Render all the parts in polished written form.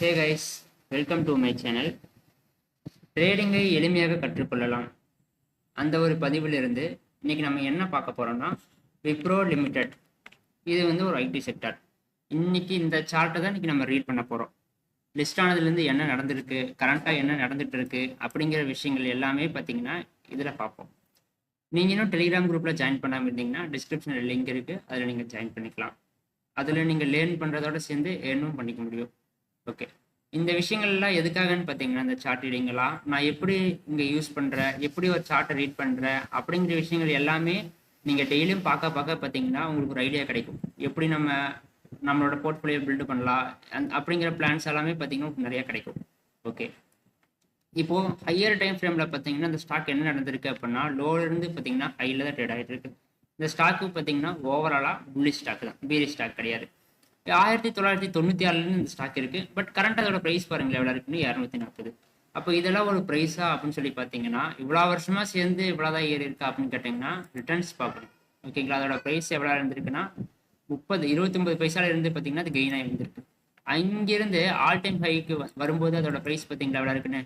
Hey guys, welcome to my channel. ட்ரேடிங்கை எளிமையாக கற்றுக்கொள்ளலாம் அந்த ஒரு பதிவிலிருந்து இன்னைக்கு நம்ம என்ன பார்க்க போறோம்னா விப்ரோ லிமிடெட். இது வந்து ஒரு ஐடி செக்டார். இன்னைக்கு இந்த சார்ட்டை தான் இன்னைக்கு நம்ம ரீட் பண்ண போறோம். லிஸ்ட் ஆனதுலேருந்து என்ன நடந்திருக்கு, கரண்ட்டாக என்ன நடந்துட்டு இருக்கு அப்படிங்கிற விஷயங்கள் எல்லாமே பார்த்தீங்கன்னா இதில் பார்ப்போம். நீங்கள் இன்னும் டெலிகிராம் குரூப்பில் ஜாயின் பண்ணாமல் இருந்தீங்கன்னா டிஸ்கிரிப்ஷனில் லிங்க் இருக்குது, அதில் நீங்கள் ஜாயின் பண்ணிக்கலாம். அதில் நீங்கள் லேர்ன் பண்ணுறதோட சேர்ந்து ஏர்னும் பண்ணிக்க முடியும். ஓகே, இந்த விஷயங்கள்லாம் எதுக்காகன்னு பார்த்தீங்கன்னா இந்த சார்ட் ரீடிங்கெல்லாம் நான் எப்படி இங்கே யூஸ் பண்ணுறேன், எப்படி ஒரு சார்ட்டை ரீட் பண்ணுறேன் அப்படிங்கிற விஷயங்கள் எல்லாமே நீங்கள் டெய்லியும் பார்க்க பார்த்தீங்கன்னா உங்களுக்கு ஒரு ஐடியா கிடைக்கும். எப்படி நம்மளோட போர்ட்ஃபோலியோ பில்டு பண்ணலாம் அப்படிங்கிற பிளான்ஸ் எல்லாமே பார்த்தீங்கன்னா நிறையா கிடைக்கும். ஓகே, இப்போது ஹையர் டைம் ஃப்ரேமில் பார்த்தீங்கன்னா இந்த ஸ்டாக் என்ன நடந்திருக்கு அப்படின்னா லோலேருந்து பார்த்தீங்கன்னா ஹையில் தான் ட்ரேட் ஆகிட்டு இருக்கு. இந்த ஸ்டாக்கு பார்த்தீங்கன்னா ஓவராலாக புல்லிஷ் ஸ்டாக் தான், பீரிஷ் ஸ்டாக் கிடையாது. 1996 இந்த ஸ்டாக் இருக்குது. பட் கரண்ட் அதோட ப்ரைஸ் பாருங்களேன் எவ்வளோ இருக்குன்னு 240. அப்போ இதெல்லாம் ஒரு ப்ரைஸா அப்படின்னு சொல்லி பார்த்தீங்கன்னா இவ்வளோ வருஷமாக சேர்ந்து இவ்வளோதான் ஏறி இருக்கா அப்படின்னு கேட்டிங்கன்னா ரிட்டர்ன்ஸ் பார்க்கணும். ஓகேங்களா, அதோட ப்ரைஸ் எவ்வளோ இருந்திருக்குன்னா 29 பைசால இருந்து பார்த்தீங்கன்னா அது கெயின் ஆகி இருந்திருக்கு. அங்கிருந்து ஆல் டைம் ஹைக்கு வரும்போது அதோட ப்ரைஸ் பார்த்தீங்களா எவ்வளோ இருக்குன்னு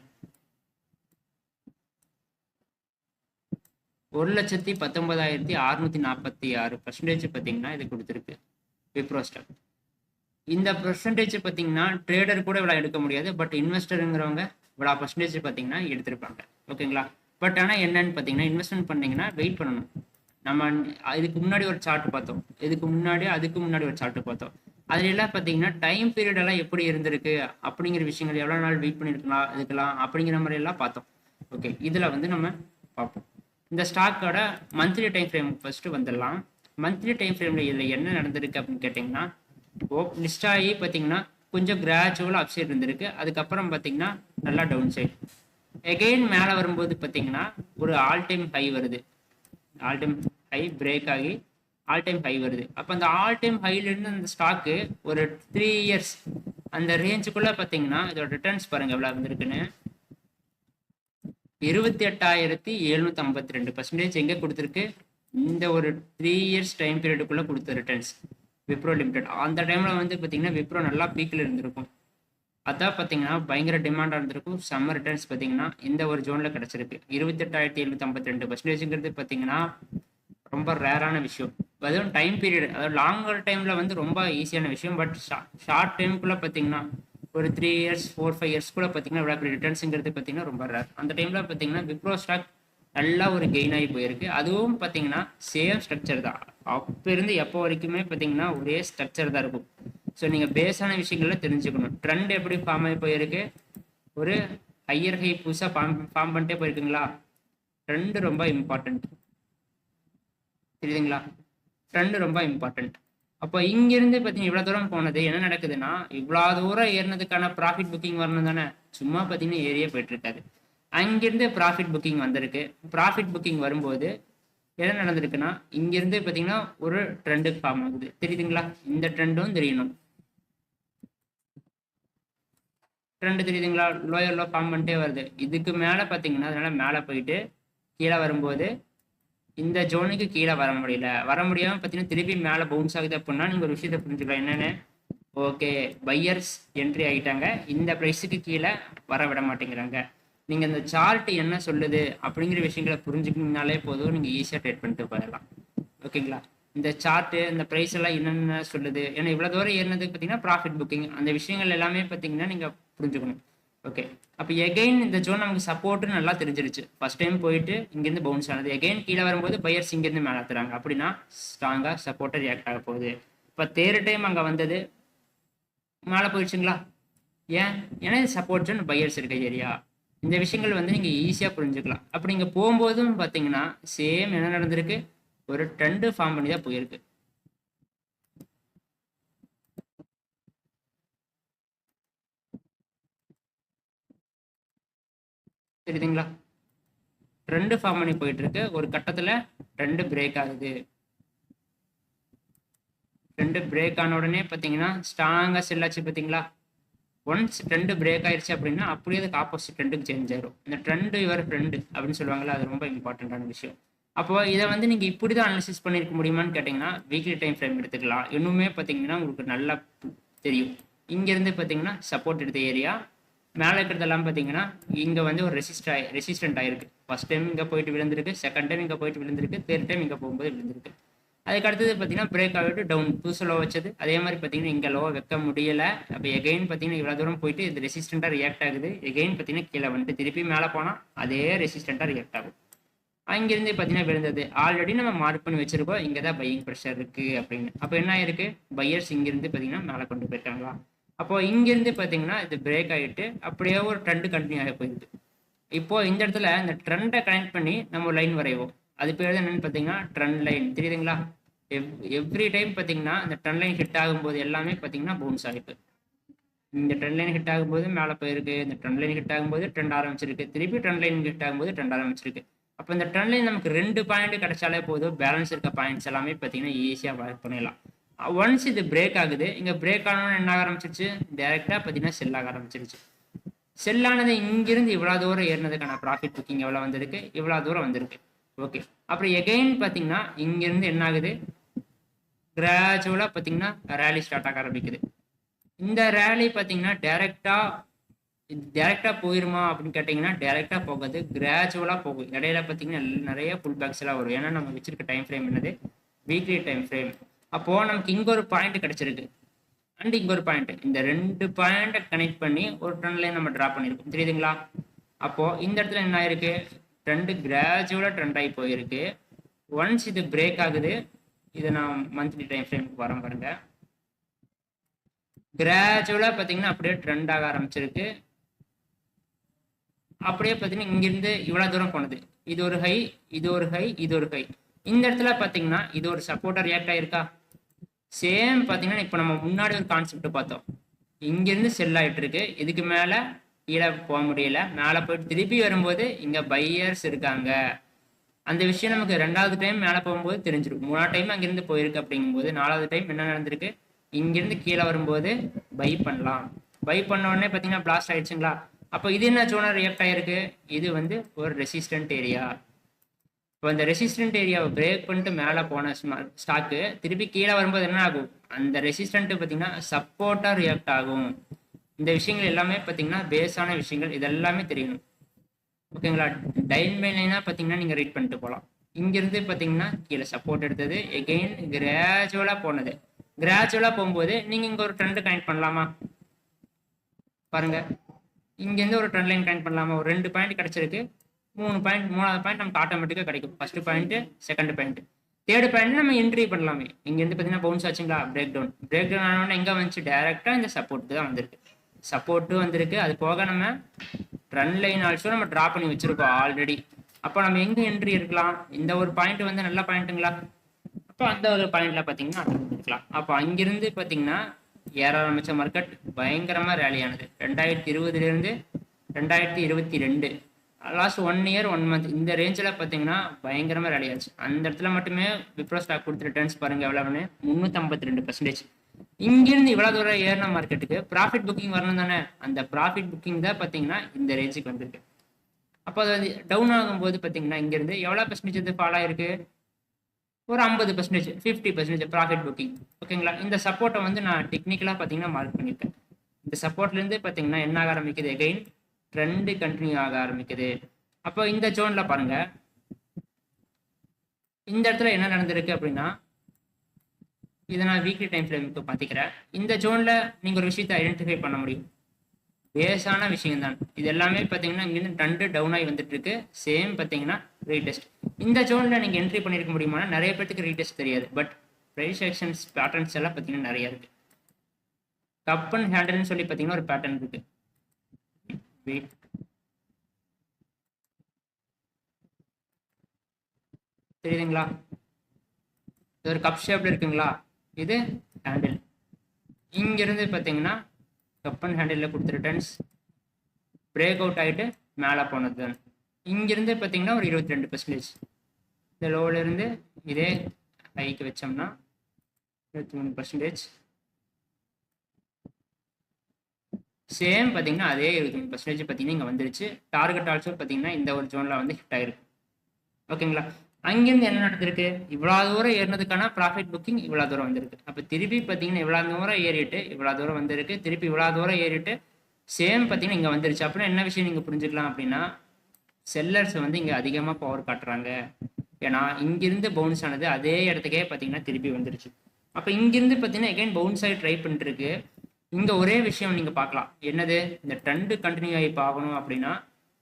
1,19,646% பார்த்தீங்கன்னா இது கொடுத்துருக்கு விப்ரோ ஸ்டாக். இந்த பெர்சன்டேஜ் பார்த்தீங்கன்னா ட்ரேடர் கூட இவ்வளோ எடுக்க முடியாது, பட் இன்வெஸ்டருங்கிறவங்க இவ்வளோ பர்சன்டேஜ் பார்த்தீங்கன்னா எடுத்திருப்பாங்க. ஓகேங்களா, பட் ஆனால் என்னன்னு பார்த்தீங்கன்னா இன்வெஸ்ட்மெண்ட் பண்ணீங்கன்னா வெயிட் பண்ணணும். நம்ம இதுக்கு முன்னாடி ஒரு சார்ட் பார்த்தோம், அதுக்கு முன்னாடி ஒரு சார்ட் பார்த்தோம். அதுல எல்லாம் பார்த்தீங்கன்னா டைம் பீரியட் எல்லாம் எப்படி இருந்திருக்கு அப்படிங்கிற விஷயங்கள் எவ்வளோ நாள் வெயிட் பண்ணியிருக்கலாம் இதுக்கெல்லாம் அப்படிங்கிற மாதிரி எல்லாம் பார்த்தோம். ஓகே, இதில் வந்து நம்ம பார்ப்போம். இந்த ஸ்டாக்கோட மந்த்லி டைம் ஃப்ரேம் ஃபர்ஸ்ட் வந்துடலாம். மந்த்லி டைம் ஃப்ரேமில் இதில் என்ன நடந்திருக்கு அப்படின்னு கேட்டிங்கன்னா லிஸ்ட் ஆகி பார்த்தீங்கன்னா கொஞ்சம் கிராஜுவலாக அப்சைட் இருந்திருக்கு. அதுக்கப்புறம் பார்த்தீங்கன்னா நல்லா டவுன் சைட். எகெயின் மேலே வரும்போது பார்த்தீங்கன்னா ஒரு ஆல் டைம் ஹை வருது. ஆல் டைம் ஹை பிரேக் ஆகி ஆல் டைம் ஹை வருது. அப்போ அந்த ஆல் டைம் ஹைலேருந்து அந்த ஸ்டாக்கு ஒரு 3 இயர்ஸ் அந்த ரேஞ்சுக்குள்ளே பார்த்தீங்கன்னா இதோட ரிட்டர்ன்ஸ் பாருங்கள் எவ்வளோ இருந்திருக்குன்னு 28,752% எங்கே கொடுத்துருக்கு, இந்த ஒரு 3 இயர்ஸ் டைம் பீரியடுக்குள்ளே கொடுத்த ரிட்டர்ன்ஸ் விப்ரோ லிமிடெட். அந்த டைமில் வந்து பார்த்தீங்கன்னா விப்ரோ நல்லா பீக்கில் இருந்திருக்கும். அதான் பார்த்தீங்கன்னா பயங்கர டிமாண்டாக இருந்திருக்கும். சம்மர் ரிட்டர்ன்ஸ் பார்த்தீங்கன்னா இந்த ஒரு ஜோனில் கிடச்சிருக்கு. 28,752%ங்கிறது பார்த்தீங்கன்னா ரொம்ப ரேரான விஷயம். அதுவும் டைம் பீரியட், அதாவது லாங்கர் டைமில் வந்து ரொம்ப ஈஸியான விஷயம். பட் ஷார்ட் டைமுக்குள்ளே பார்த்தீங்கன்னா ஒரு 3 இயர்ஸ் 4-5 இயர்ஸ்க்குள்ளே பார்த்தீங்கன்னா இவ்வளோ ரிட்டர்ன்ஸுங்கிறது பார்த்தீங்கன்னா ரொம்ப ரேர். அந்த டைமில் பார்த்தீங்கன்னா விப்ரோ ஸ்டாக் நல்லா ஒரு கெயின் ஆகி போயிருக்கு. அதுவும் பார்த்தீங்கன்னா சேம் ஸ்ட்ரக்சர் தான். அப்போ இருந்து எப்போ வரைக்குமே பார்த்தீங்கன்னா ஒரே ஸ்ட்ரக்சர் தான் இருக்கும். ஸோ நீங்கள் பேஸான விஷயங்கள்ல தெரிஞ்சுக்கணும். ட்ரெண்ட் எப்படி ஃபார்ம் ஆகி போயிருக்கு, ஒரு ஹையர் ஹை புதுசாக ஃபார்ம் பண்ணிட்டே போயிருக்குங்களா. ட்ரெண்ட் ரொம்ப இம்பார்ட்டண்ட், தெரியுதுங்களா, ட்ரெண்ட் ரொம்ப இம்பார்ட்டண்ட். அப்போ இங்கிருந்து பார்த்தீங்கன்னா இவ்வளோ தூரம் போனது என்ன நடக்குதுன்னா இவ்வளோ தூரம் ஏறினதுக்கான ப்ராஃபிட் புக்கிங் வரணும் தானே. சும்மா பார்த்தீங்கன்னா ஏரியே போயிட்டு இருக்காது. அங்கிருந்து ப்ராஃபிட் புக்கிங் வந்திருக்கு. ப்ராஃபிட் புக்கிங் வரும்போது என்ன நடந்திருக்குன்னா இங்கிருந்து பார்த்தீங்கன்னா ஒரு ட்ரெண்டு ஃபார்ம் ஆகுது, தெரியுதுங்களா. இந்த ட்ரெண்டும் தெரியணும், ட்ரெண்டு தெரியுதுங்களா, லோயர் லோ ஃபார்ம் பண்ணிட்டே வருது. இதுக்கு மேலே பார்த்தீங்கன்னா அதனால மேலே போயிட்டு கீழே வரும்போது இந்த ஜோனுக்கு கீழே வர முடியாமல் பார்த்தீங்கன்னா திருப்பி மேலே பவுன்ஸ் ஆகுது. அப்படின்னா நீங்கள் ஒரு விஷயத்தை புரிஞ்சுக்கலாம் என்னென்னு. ஓகே, பையர்ஸ் என்ட்ரி ஆகிட்டாங்க, இந்த ப்ரைஸுக்கு கீழே வர விட மாட்டேங்கிறாங்க. நீங்கள் இந்த சார்ட் என்ன சொல்லுது அப்படிங்கிற விஷயங்களை புரிஞ்சுக்கிங்கனாலே போதும், நீங்கள் ஈஸியாக ட்ரேட் பண்ணிட்டு போயிடலாம். ஓகேங்களா, இந்த சார்ட்டு இந்த ப்ரைஸ் எல்லாம் என்னென்ன சொல்லுது, ஏன்னா இவ்வளோ தூரம் ஏறினதுக்கு பார்த்தீங்கன்னா ப்ராஃபிட் புக்கிங் அந்த விஷயங்கள் எல்லாமே பார்த்தீங்கன்னா நீங்கள் புரிஞ்சுக்கணும். ஓகே, அப்போ எகெயின் இந்த ஜோன் நமக்கு சப்போர்ட்னு நல்லா தெரிஞ்சிருச்சு. ஃபர்ஸ்ட் டைம் போயிட்டு இங்கேருந்து பவுன்ஸ் ஆனது, எகெயின் கீழே வரும்போது பையர்ஸ் இங்கேருந்து மேலே ஏற்றுறாங்க. அப்படின்னா ஸ்ட்ராங்காக சப்போர்ட்டை ரியாக்ட் ஆக போகுது. இப்போ தேர்ட் டைம் அங்கே வந்தது மேலே போயிடுச்சுங்களா. ஏன்னா இது சப்போர்ட் ஜோன், பையர்ஸ் இருக்க ஏரியா. இந்த விஷயங்கள் வந்து நீங்கள் ஈஸியாக புரிஞ்சுக்கலாம். அப்படி இங்கே போகும்போதும் பார்த்தீங்கன்னா சேம் என்ன நடந்திருக்கு, ஒரு ட்ரெண்டு ஃபார்ம் பண்ணி தான் போயிருக்கு. தெரியுதுங்களா, ட்ரெண்டு ஃபார்ம் பண்ணி போயிட்டு இருக்கு. ஒரு கட்டத்தில் ட்ரெண்டு பிரேக் ஆகுது. ட்ரெண்டு பிரேக் ஆன உடனே பார்த்தீங்கன்னா ஸ்ட்ராங்காக செல்லாச்சு. பார்த்தீங்களா, ஒன்ஸ் ட்ரெண்டு பிரேக் ஆயிடுச்சு அப்படின்னா அப்படியே அதுக்கு ஆப்போசிட் ட்ரெண்டுக்கு சேஞ்ச் ஆயிடும். இந்த ட்ரெண்டு யுவர் ஃப்ரெண்டு அப்படின்னு சொல்லுவாங்கல்ல, அது ரொம்ப இம்பார்ட்டண்ட்டான விஷயம். அப்போ இதை வந்து நீங்கள் இப்படி தான் அனலிசிஸ் பண்ணியிருக்க முடியுமான்னு கேட்டிங்கன்னா வீக்லி டைம் ஃப்ரேம் எடுத்துக்கலாம். இன்னுமே பார்த்தீங்கன்னா உங்களுக்கு நல்லா தெரியும். இங்கேருந்து பார்த்தீங்கன்னா சப்போர்ட் எடுத்த ஏரியா. மேலே இருக்கிறதெல்லாம் பார்த்தீங்கன்னா இங்கே வந்து ஒரு ரெசிஸ்டன்ட் ஆயிருக்கு. ஃபர்ஸ்ட் டைம் இங்கே போயிட்டு விழுந்திருக்கு, செகண்ட் டைம் இங்கே போயிட்டு விழுந்திருக்கு, தேர்ட் டைம் இங்கே போகும்போது விழுந்திருக்கு. அதுக்கு அடுத்தது பார்த்தீங்கன்னா பிரேக் ஆகிட்டு டவுன் புதுசு லோ வச்சது. அதே மாதிரி பார்த்தீங்கன்னா இங்கே லோ வைக்க முடியல. அப்போ எகைன் பார்த்தீங்கன்னா இவ்வளோ தூரம் போயிட்டு இது ரெசிஸ்டண்ட்டாக ரியாக்ட் ஆகுது. எகைன் பார்த்தீங்கன்னா கீழே வந்துட்டு திருப்பி மேலே போனால் அதே ரெசிஸ்டண்ட்டாக ரியாக்ட் ஆகும். அங்கிருந்து பார்த்தீங்கன்னா விழுந்தது. ஆல்ரெடி நம்ம மார்க் பண்ணி வச்சிருக்கோம் இங்கே தான் பையிங் ப்ரெஷர் இருக்குது அப்படின்னு. அப்போ என்ன ஆயிருக்கு, பையர்ஸ் இங்கிருந்து பார்த்தீங்கன்னா மேலே கொண்டு போயிருக்காங்களா. அப்போ இங்கிருந்து பார்த்தீங்கன்னா இது பிரேக் ஆகிட்டு அப்படியே ஒரு ட்ரெண்ட் கண்டினியூ ஆகி போயிருக்கு. இப்போ இந்த இடத்துல இந்த ட்ரெண்டை கனெக்ட் பண்ணி நம்ம லைன் வரைவோம். அது பேர் என்னன்னு பார்த்தீங்கன்னா ட்ரெண்ட் லைன். தெரியுதுங்களா? எவ்ரி டைம் பார்த்தீங்கன்னா இந்த ட்ரெண்ட் லைன் ஹிட் ஆகும்போது எல்லாமே பார்த்தீங்கன்னா பவுன்ஸ் ஆகிருக்கு. இந்த ட்ரெண்ட் லைன் ஹிட் ஆகும்போது மேலே போயிருக்கு, இந்த ட்ரெண்ட் லைன் ஹிட் ஆகும்போது ட்ரெண்ட் ஆரம்பிச்சிருக்கு, திருப்பி ட்ரெண்ட் லைன் ஹிட் ஆகும்போது ட்ரெண்ட் ஆரம்பிச்சிருக்கு. அப்போ இந்த ட்ரெண்ட் லைன் நமக்கு 2 பாயிண்ட் கிடைச்சாலே போதும், பேலன்ஸ் இருக்க பாயிண்ட்ஸ் எல்லாமே பார்த்தீங்கன்னா ஈஸியாக ஒர்க் பண்ணிடலாம். ஒன்ஸ் இது பிரேக் ஆகுது, இங்கே பிரேக் ஆனோன்னு என்ன ஆரம்பிச்சிருச்சு, டைரெக்டாக பார்த்தீங்கன்னா செல் ஆக ஆரம்பிச்சிருச்சு. செல்லானது இங்கிருந்து இவ்வளோ தூரம் ஏறினதுக்கான ப்ராஃபிட் புக்கிங் எவ்வளோ வந்திருக்கு, இவ்வளோ தூரம் வந்திருக்கு. ஓகே, அப்புறம் எகைன் பார்த்தீங்கன்னா இங்கிருந்து என்ன ஆகுது, கிராஜுவலாக பார்த்தீங்கன்னா ரேலி ஸ்டார்ட் ஆக ஆரம்பிக்குது. இந்த ரேலி பார்த்தீங்கன்னா டைரெக்டாக போயிருமா அப்படின்னு கேட்டிங்கன்னா டைரெக்டாக போகாது, கிராஜுவலாக போகும். இடையில பார்த்தீங்கன்னா நிறைய புல் பேக்ஸ் எல்லாம் வரும். ஏன்னா நம்ம வச்சிருக்க டைம் ஃப்ரேம் என்னது, வீக்லி டைம் ஃப்ரேம். அப்போது நமக்கு இங்கே ஒரு பாயிண்ட் கிடச்சிருக்கு அண்ட் இங்கே ஒரு பாயிண்ட். இந்த 2 பாயிண்ட்டை கனெக்ட் பண்ணி ஒரு ட்ரெண்ட் லைன் நம்ம ட்ரா பண்ணியிருக்கோம். தெரியுதுங்களா? அப்போது இந்த இடத்துல என்ன ஆயிருக்கு, ட்ரெண்டு கிராஜுவலாக ட்ரெண்ட் ஆகி போயிருக்கு. ஒன்ஸ் இது பிரேக் ஆகுது, இதை நான் மந்த்லி டைம் ஃப்ரேமுக்கு வரேன் பாருங்க. கிராஜுவலாக பார்த்தீங்கன்னா அப்படியே ட்ரெண்ட் ஆக ஆரம்பிச்சிருக்கு. அப்படியே பார்த்தீங்கன்னா இங்கிருந்து இவ்வளோ தூரம் போனது. இது ஒரு ஹை, இது ஒரு ஹை, இது ஒரு ஹை. இந்த இடத்துல பார்த்தீங்கன்னா இது ஒரு சப்போர்ட்டாக ரியாக்ட் ஆயிருக்கா. சேம் பார்த்தீங்கன்னா இப்போ நம்ம முன்னாடி ஒரு கான்செப்ட் பார்த்தோம். இங்கிருந்து செல் ஆகிட்டு இருக்கு, இதுக்கு மேலே கீழே போக முடியல, மேலே போயிட்டு திருப்பி வரும்போது இங்கே பையர்ஸ் இருக்காங்க. அந்த விஷயம் நமக்கு 2வது டைம் மேலே போகும்போது தெரிஞ்சிடும். 3வது டைம் அங்கிருந்து போயிருக்கு அப்படிங்கும்போது 4வது டைம் என்ன நடந்திருக்கு, இங்கிருந்து கீழே வரும்போது பை பண்ணலாம். பை பண்ண உடனே பார்த்தீங்கன்னா பிளாஸ்ட் ஆயிடுச்சுங்களா. அப்போ இது என்ன ஜோனா ரியாக்ட் ஆகிருக்கு, இது வந்து ஒரு ரெசிஸ்டன்ட் ஏரியா. இப்போ இந்த ரெசிஸ்டன்ட் ஏரியாவை பிரேக் பண்ணிட்டு மேலே போன ஸ்டாக்கு திருப்பி கீழே வரும்போது என்ன ஆகும், அந்த ரெசிஸ்டன்ட்டு பார்த்தீங்கன்னா சப்போர்ட்டாக ரியாக்ட் ஆகும். இந்த விஷயங்கள் எல்லாமே பார்த்தீங்கன்னா பேஸான விஷயங்கள், இதெல்லாமே தெரியணும். ஓகேங்களா? டைன் பை லைனாக பார்த்தீங்கன்னா நீங்கள் ரீட் பண்ணிட்டு போகலாம். இங்கிருந்து பார்த்தீங்கன்னா கீழே சப்போர்ட் எடுத்தது, எகெயின் கிராஜுவலாக போனது. கிராஜுவலாக போகும்போது நீங்கள் இங்கே ஒரு ட்ரெண்டு கனெக்ட் பண்ணலாமா பாருங்க. இங்கேருந்து ஒரு ட்ரெண்ட் லைன் கனெக்ட் பண்ணலாமா. ஒரு 2 பாயிண்ட் கிடச்சிருக்கு, 3 பாயிண்ட், 3வது பாயிண்ட் நமக்கு ஆட்டோமேட்டிக்காக கிடைக்கும். First point, second point, third point நம்ம என்ட்ரி பண்ணலாமே. இங்கேருந்து பார்த்தீங்கன்னா பவுன்ஸ் ஆச்சுங்களா, பிரேக் டவுன் ஆனோடனே எங்கே வந்துச்சு, டேரெக்டாக இந்த சப்போர்ட்டுக்கு தான் வந்திருக்கு. சப்போர்ட்டும் வந்திருக்கு. அது போக நம்ம ட்ரெண்ட் லைன் ஆல்சோ நம்ம ட்ரா பண்ணி வச்சிருக்கோம் ஆல்ரெடி. அப்போ நம்ம எங்கே என்ட்ரி இருக்கலாம், இந்த ஒரு பாயிண்ட் வந்து நல்ல பாயிண்ட்டுங்களா, அப்போ அந்த ஒரு பாயிண்ட்ல பார்த்தீங்கன்னா இருக்கலாம். அப்போ அங்கிருந்து பார்த்தீங்கன்னா ஏற ஆரம்பிச்ச மார்க்கெட் பயங்கரமாக ரேலி ஆனது. 2020 2022 லாஸ்ட் 1 இயர் 1 மந்த் இந்த ரேஞ்சில் பார்த்தீங்கன்னா பயங்கரமாக ரேலி ஆச்சு. அந்த இடத்துல மட்டுமே விப்ரோ ஸ்டாக் கொடுத்த ரிட்டர்ன்ஸ் பாருங்க எவ்வளோன்னு, 352%. இங்கிருந்து இவ்வளோ தூரம் ஏறின மார்க்கெட்டுக்கு ப்ராஃபிட் புக்கிங் வரணும் தானே. அந்த ப்ராஃபிட் புக்கிங் தான் பார்த்தீங்கன்னா இந்த ரேஞ்சுக்கு வந்திருக்கு. அப்போ அது வந்து டவுன் ஆகும்போது பார்த்தீங்கன்னா இங்கிருந்து எவ்வளோ பர்சன்டேஜ் வந்து ஃபாலோ ஆயிருக்கு, ஒரு 50%, 50% ப்ராஃபிட் புக்கிங். ஓகேங்களா? இந்த சப்போர்ட்டை வந்து நான் டெக்னிக்கலாக பார்த்தீங்கன்னா மார்க் பண்ணியிருக்கேன். இந்த சப்போர்ட்லேருந்து பார்த்தீங்கன்னா என்ன ஆக ஆரம்பிக்குது, எகைன் ட்ரெண்டு கண்டினியூ ஆக ஆரம்பிக்குது. அப்போ இந்த ஜோனில் பாருங்க, இந்த இடத்துல என்ன நடந்திருக்கு அப்படின்னா, இதை நான் வீக்லி டைம் ஃப்ரேமுக்கு மாற்றிக்கிறேன். இந்த ஜோனில் நீங்கள் ஒரு விஷயத்தை ஐடென்டிஃபை பண்ண முடியும், பேஸான விஷயம் தான் இது எல்லாமே. பார்த்தீங்கன்னா இங்கேருந்து ட்ரெண்டு டவுன் ஆகி வந்துட்டு இருக்கு. சேம் பார்த்தீங்கன்னா ரீடெஸ்ட். இந்த ஜோனில் நீங்கள் என்ட்ரி பண்ணியிருக்க முடியுமா, நிறைய பேருக்கு ரீடெஸ்ட் தெரியாது. பட் ப்ரைஸ் ஆக்ஷன்ஸ் பேட்டர்ன்ஸ் எல்லாம் பார்த்தீங்கன்னா நிறைய இருக்கு. கப் அண்ட் ஹேண்டல்னு சொல்லி பார்த்தீங்கன்னா ஒரு பேட்டர்ன் இருக்கு. தெரியுதுங்களா? இது ஒரு கப் ஷேப்ல இருக்குங்களா, இது ஹேண்டில். இங்கிருந்து பார்த்தீங்கன்னா கப் அண்ட் ஹேண்டில் கொடுத்த ரிட்டர்ன்ஸ் பிரேக் அவுட் ஆகிட்டு மேலே போனது தான். இங்கிருந்து பார்த்தீங்கன்னா ஒரு 22%. இந்த லோவிலேருந்து இதே ஹைக்கு வச்சோம்னா 23%. சேம் பார்த்தீங்கன்னா அதே 23% பார்த்தீங்கன்னா இங்கே வந்துருச்சு. டார்கெட் ஆல்சோ பார்த்தீங்கன்னா இந்த ஒரு ஜோனில் வந்து ஹிட் ஆகிருக்கு. ஓகேங்களா? அங்கிருந்து என்ன நடந்திருக்கு, இவ்வளோ தூரம் ஏறினதுக்கான ப்ராஃபிட் புக்கிங் இவ்வளோ தூரம் வந்திருக்கு. அப்போ திருப்பி பார்த்தீங்கன்னா இவ்வளோ தூரம் ஏறிட்டு இவ்வளோ தூரம் வந்திருக்கு, திருப்பி இவ்வளோ தூரம் ஏறிட்டு சேம் பார்த்தீங்கன்னா இங்கே வந்துருச்சு. அப்படின்னா என்ன விஷயம் நீங்கள் புரிஞ்சுக்கலாம் அப்படின்னா, செல்லர்ஸ் வந்து இங்கே அதிகமாக பவர் காட்டுறாங்க. ஏன்னா இங்கிருந்து பவுன்ஸ் ஆனது அதே இடத்துக்கே பார்த்தீங்கன்னா திருப்பி வந்துருச்சு. அப்போ இங்கிருந்து பார்த்தீங்கன்னா எகைன் பவுன்ஸ் ஆகி ட்ரை பண்ணிட்டு இருக்கு. இங்கே ஒரே விஷயம் நீங்கள் பார்க்கலாம், என்னது, இந்த ட்ரெண்டு கண்டினியூ ஆகி பார்க்கணும் அப்படின்னா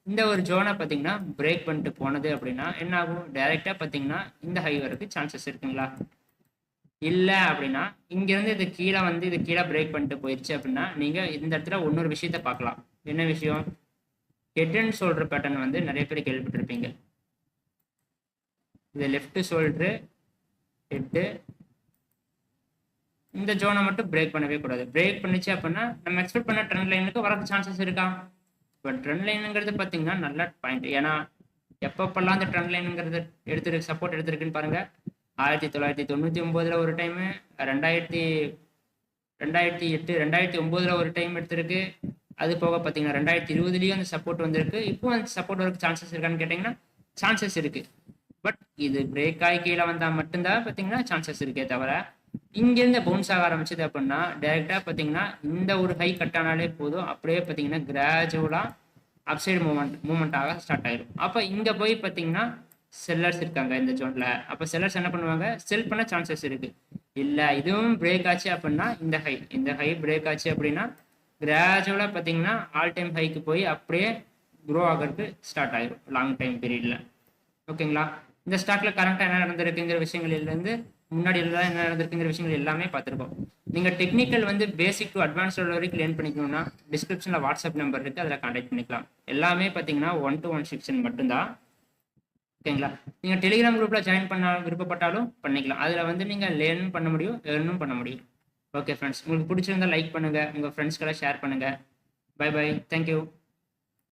இந்த ஒரு ஜோனை பார்த்தீங்கன்னா பிரேக் பண்ணிட்டு போனது அப்படின்னா என்ன ஆகும், டைரெக்டாக பார்த்தீங்கன்னா இந்த ஹை வரதுக்கு சான்சஸ் இருக்குங்களா? இல்லை அப்படின்னா இங்கேருந்து இது கீழே வந்து இது கீழே பிரேக் பண்ணிட்டு போயிடுச்சு அப்படின்னா நீங்கள் இந்த இடத்துல இன்னொரு விஷயத்த பார்க்கலாம். என்ன விஷயம், ஹெட் அண்ட் ஷோல்டர் பேட்டர்ன் வந்து நிறைய பேர் கேள்விப்பட்டிருப்பீங்க. இது லெஃப்ட் ஷோல்டரு ஹெட்டு, இந்த ஜோனை மட்டும் பிரேக் பண்ணவே கூடாது. பிரேக் பண்ணிச்சு அப்படின்னா நம்ம எக்ஸ்பெக்ட் பண்ண ட்ரெண்ட் லைனுக்கு வரது சான்சஸ் இருக்கா? இப்போ ட்ரெண்ட் லைனுங்கிறது பார்த்தீங்கன்னா நல்ல பாயிண்ட். ஏன்னா எப்பப்பெல்லாம் அந்த ட்ரெண்ட் லைனுங்கிறது எடுத்துருக்கு சப்போர்ட் எடுத்திருக்குன்னு பாருங்க. 1999 ஒரு டைமு, 2008 2009 ஒரு டைம் எடுத்திருக்கு. அது போக பார்த்தீங்கன்னா 2020 அந்த சப்போர்ட் வந்திருக்கு. இப்போ அந்த சப்போர்ட் வரக்கு சான்சஸ் இருக்கான்னு கேட்டிங்கன்னா சான்சஸ் இருக்கு. பட் இது பிரேக் ஆகி கீழே வந்தால் மட்டும்தான் பார்த்தீங்கன்னா சான்சஸ் இருக்கே தவிர, இங்கேருந்து பவுன்ஸ் ஆக ஆரம்பிச்சது அப்படின்னா டைரெக்டாக பார்த்தீங்கன்னா இந்த ஒரு ஹை கட் ஆனாலே போதும், அப்படியே பார்த்தீங்கன்னா கிராஜுவலாக அப்சைடு மூவ்மெண்ட் ஆக ஸ்டார்ட் ஆயிடும். அப்போ இங்கே போய் பார்த்தீங்கன்னா செல்லர்ஸ் இருக்காங்க இந்த ஜோனில். அப்போ செல்லர்ஸ் என்ன பண்ணுவாங்க, செல் பண்ண சான்சஸ் இருக்கு. இல்லை இதுவும் பிரேக் ஆச்சு அப்படின்னா இந்த ஹை பிரேக் ஆச்சு அப்படின்னா கிராஜுவலாக பார்த்தீங்கன்னா ஆல் டைம் ஹைக்கு போய் அப்படியே க்ரோ ஆகிறதுக்கு ஸ்டார்ட் ஆயிடும் லாங் டைம் பீரியடில். ஓகேங்களா? இந்த ஸ்டாக்ல கரண்ட்டாக என்ன நடந்திருக்குங்கிற விஷயங்கள்லேருந்து முன்னாடி எல்லாம் என்ன நடந்திருக்குங்கிற விஷயங்கள் எல்லாமே பார்த்துருக்கோம். நீங்கள் டெக்னிக்கல் வந்து பேசிக் டு அட்வான்ஸ் வரைக்கும் லேர்ன் பண்ணிக்கணும்னா டிஸ்கிரிப்ஷனில் வாட்ஸ்அப் நம்பர் இருக்குது, அதில் கான்டாக்ட் பண்ணிக்கலாம். எல்லாமே பார்த்தீங்கன்னா 1-to-1 செக்ஷன் மட்டும்தான். ஓகேங்களா? நீங்கள் டெலிகிராம் குரூப்பில் ஜாயின் பண்ண விருப்பப்பட்டாலும் பண்ணிக்கலாம். அதில் வந்து நீங்கள் லேர்னும் பண்ண முடியும், ஏர்னும் பண்ண முடியும். ஓகே ஃப்ரெண்ட்ஸ், உங்களுக்கு பிடிச்சிருந்தா லைக் பண்ணுங்கள், உங்கள் ஃப்ரெண்ட்ஸ்க்கெல்லாம் ஷேர் பண்ணுங்கள். Bye bye, thank you.